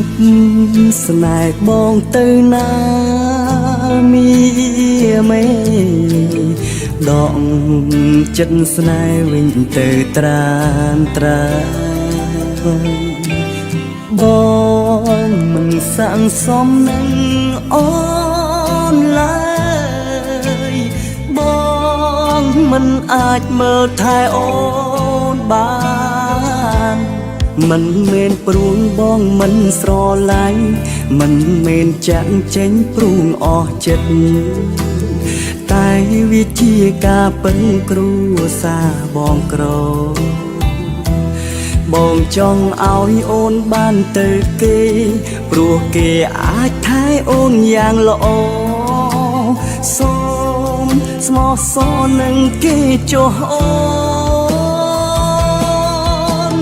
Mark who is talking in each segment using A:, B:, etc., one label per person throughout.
A: ប់ស្នេហ៍បងទៅណាមីមេដកចិត្តស្នេហ៍វិញទៅត្រានត្រាបងមិនស័ក្តិសមនឹងអូនឡើយបងមិនអាចមើលថែអូនបានមិនមែនព្រួងបងមិនស្រឡាញ់មិនមែនចាក់ចេញព្រួងអស់ចិត្តតែវាជាការពឹងគ្រួសារបងក្របងចង់ឲ្យអូនបានទៅគេព្រោះគេអាចថែអូនយ៉ាងល្អសូមស្មោះសរនឹងគេចុះអូន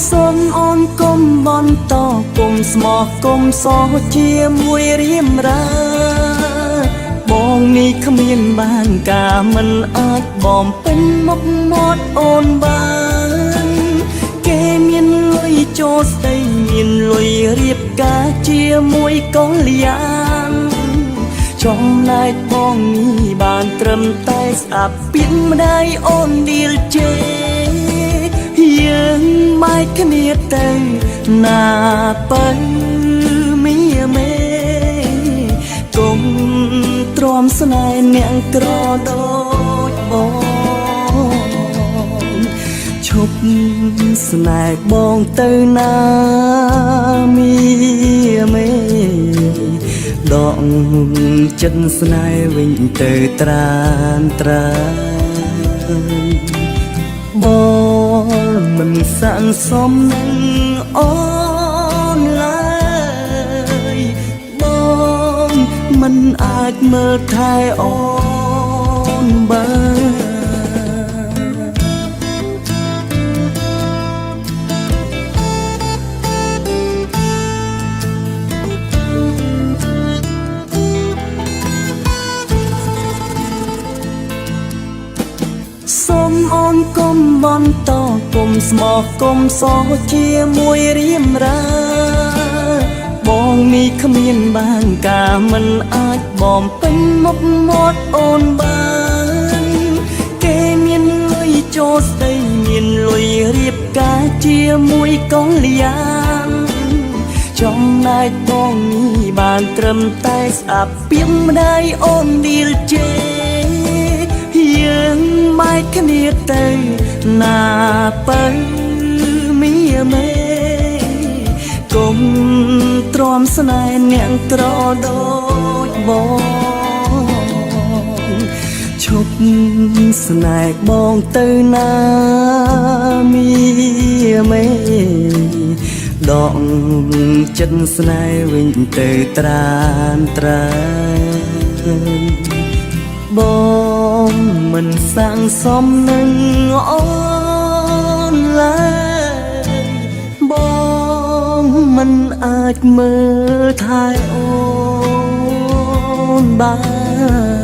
A: សូមអូនកុំបន្តគុំស្មោះគុំសោះជាមួយរៀមរាបងនេះគ្មានបានការមិនអាចបំពេញមុខមាត់អូនបានគេមានលុយចូលស្ដីមានលុយរៀបការជាមួយកល្យានចំណែកបងនេះបានត្រឹមតែស្អាប់ពីម្ដាយអូនឌីលជេយើងបែកគ្នាទៅណាបើមីមេកុំទ្រាំស្នេហ៍អ្នកក្រដូចបងឈប់ស្នេហ៍បងទៅណាមីមេដកចិត្តស្នេហ៍វិញទៅត្រានត្រាបងមិនស័ក្តិសមនឹងអូនឡើយបងមិនអាចមើលថែអូនបានសូមអូនកុំបន្តគុំស្មោះគុំសោះជាមួយរៀមរាបងនេះគ្មានបានការមិនអាចបំពេញមុខមាត់អូនបានគេមានលុយចូលស្ដីមានលុយរៀបការជាមួយកល្យានចំណែកបងនេះបានត្រឹមតែស្អាប់ពីម្ដាយអូនឌីលជេយើងបែកគ្នាទៅណាបើមីមេកុំទ្រាំស្នេហ៍អ្នកក្រដូចបងឈប់ស្នេហ៍បងទៅណាមីមេដកចិត្តស្នេហ៍វិញទៅត្រានត្រាបងមិនស័ក្តិសមនឹងអូនឡើយបងមិនអាចមើលថែអូនបាន